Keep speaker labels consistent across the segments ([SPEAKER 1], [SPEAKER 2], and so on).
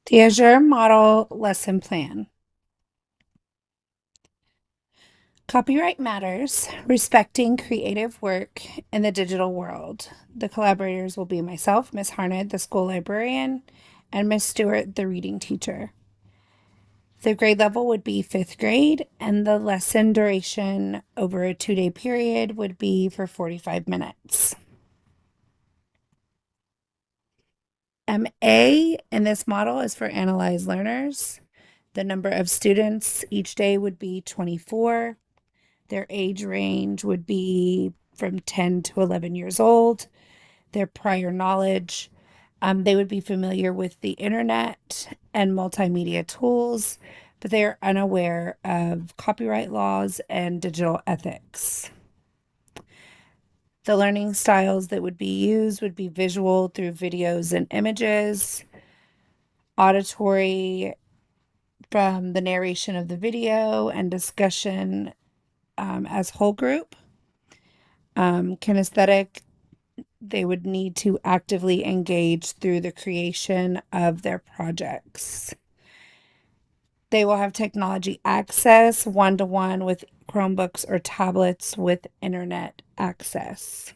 [SPEAKER 1] The Azure Model Lesson Plan. Copyright matters, respecting creative work in the digital world. The collaborators will be myself, Miss Harned, the school librarian, and Miss Stewart, the reading teacher. The grade level would be fifth grade, and the lesson duration over a 2-day period would be for 45 minutes. MA in this model is for analyze learners. The number of students each day would be 24. Their age range would be from 10 to 11 years old. Their prior knowledge, they would be familiar with the internet and multimedia tools, but they are unaware of copyright laws and digital ethics. The learning styles that would be used would be visual through videos and images, auditory from the narration of the video and discussion as whole group. Kinesthetic, they would need to actively engage through the creation of their projects. They will have technology access one-to-one with Chromebooks or tablets with internet access.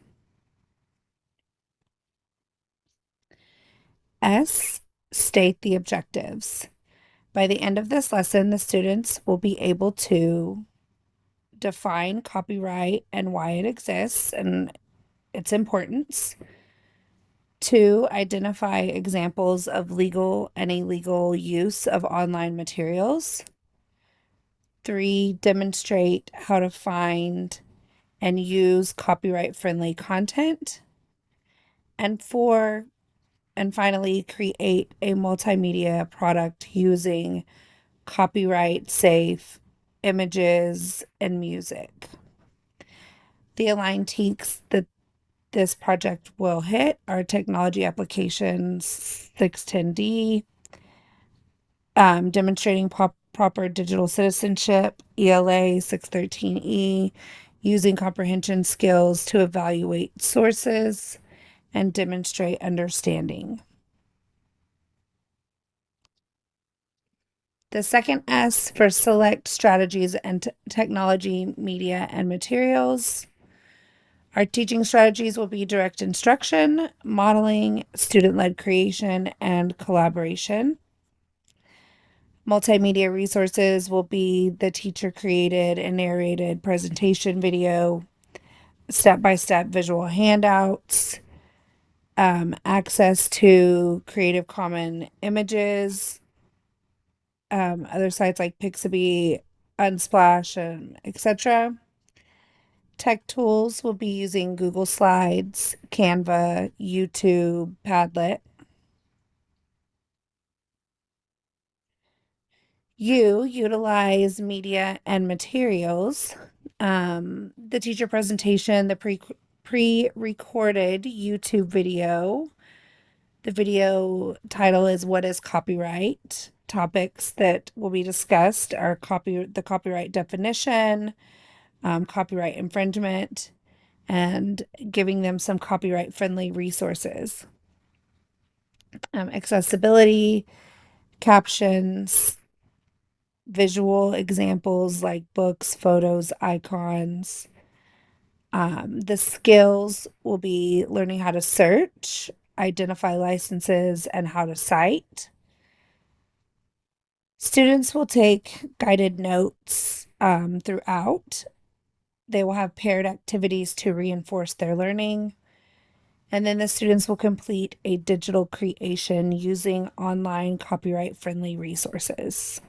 [SPEAKER 1] S, state the objectives. By the end of this lesson, the students will be able to define copyright and why it exists and its importance. 2, identify examples of legal and illegal use of online materials. 3, demonstrate how to find and use copyright-friendly content. And 4, and finally, create a multimedia product using copyright-safe images and music. The aligned teaks that this project will hit are technology applications 610D, demonstrating proper digital citizenship, ELA 613E, using comprehension skills to evaluate sources and demonstrate understanding. The second S for select strategies and technology, media, and materials. Our teaching strategies will be direct instruction, modeling, student-led creation, and collaboration. Multimedia resources will be the teacher-created and narrated presentation video, step-by-step visual handouts, access to Creative Commons images, other sites like Pixabay, Unsplash, and etc. Tech tools will be using Google Slides, Canva, YouTube, Padlet. You utilize media and materials. The teacher presentation, the pre-recorded YouTube video. The video title is What is Copyright? Topics that will be discussed are the copyright definition, copyright infringement, and giving them some copyright friendly resources. Accessibility, captions, visual examples like books, photos, icons. The skills will be learning how to search, identify licenses, and how to cite. Students will take guided notes throughout. They will have paired activities to reinforce their learning. And then the students will complete a digital creation using online copyright-friendly resources.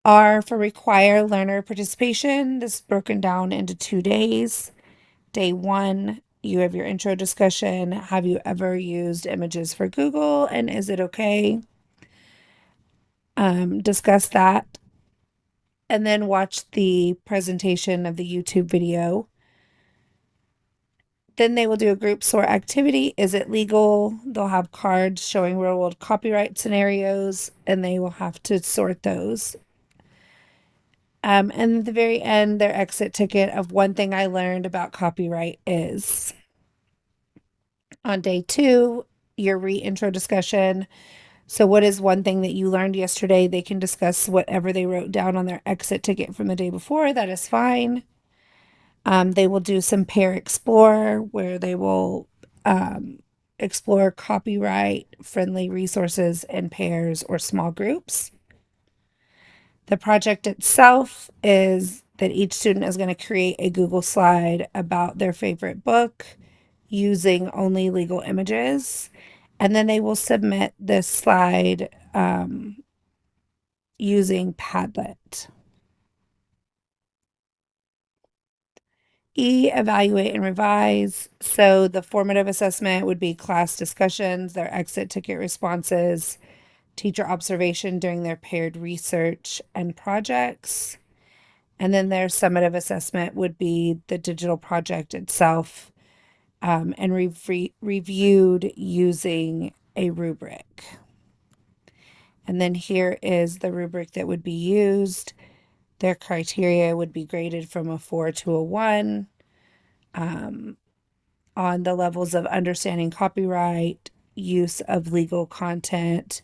[SPEAKER 1] R for require learner participation. This is broken down into 2 days. Day 1, you have your intro discussion. Have you ever used images for Google, and is it okay? Discuss that. And then watch the presentation of the YouTube video. Then they will do a group sort activity. Is it legal? They'll have cards showing real world copyright scenarios, and they will have to sort those. And at the very end, their exit ticket of one thing I learned about copyright is. On day 2, your re-intro discussion. So what is one thing that you learned yesterday? They can discuss whatever they wrote down on their exit ticket from the day before. That is fine. They will do some pair explore where they will explore copyright friendly resources in pairs or small groups. The project itself is that each student is going to create a Google slide about their favorite book using only legal images. And then they will submit this slide using Padlet. Evaluate and revise. So the formative assessment would be class discussions, their exit ticket responses, teacher observation during their paired research and projects. And then their summative assessment would be the digital project itself and reviewed using a rubric. And then here is the rubric that would be used. Their criteria would be graded from a 4 to a 1 on the levels of understanding copyright, use of legal content,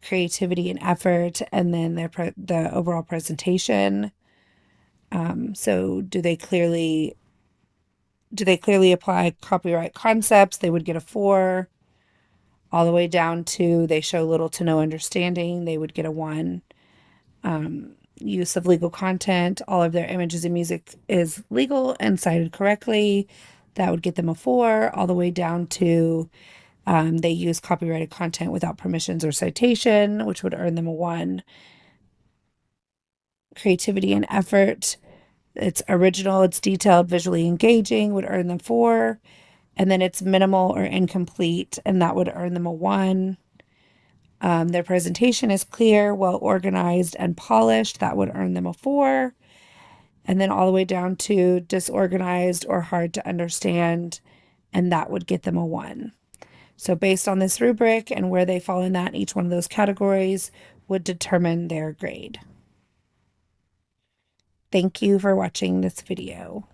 [SPEAKER 1] creativity and effort, and then the overall presentation. So do they clearly apply copyright concepts? They would get a 4. All the way down to they show little to no understanding, they would get a 1. Use of legal content, all of their images and music is legal and cited correctly, that would get them a 4. All the way down to they use copyrighted content without permissions or citation, which would earn them a 1. Creativity and effort, it's original, it's detailed, visually engaging, would earn them 4. And then it's minimal or incomplete, and that would earn them a 1. Their presentation is clear, well organized, and polished. That would earn them a 4. And then all the way down to disorganized or hard to understand, and that would get them a 1. So based on this rubric and where they fall in that, each one of those categories would determine their grade. Thank you for watching this video.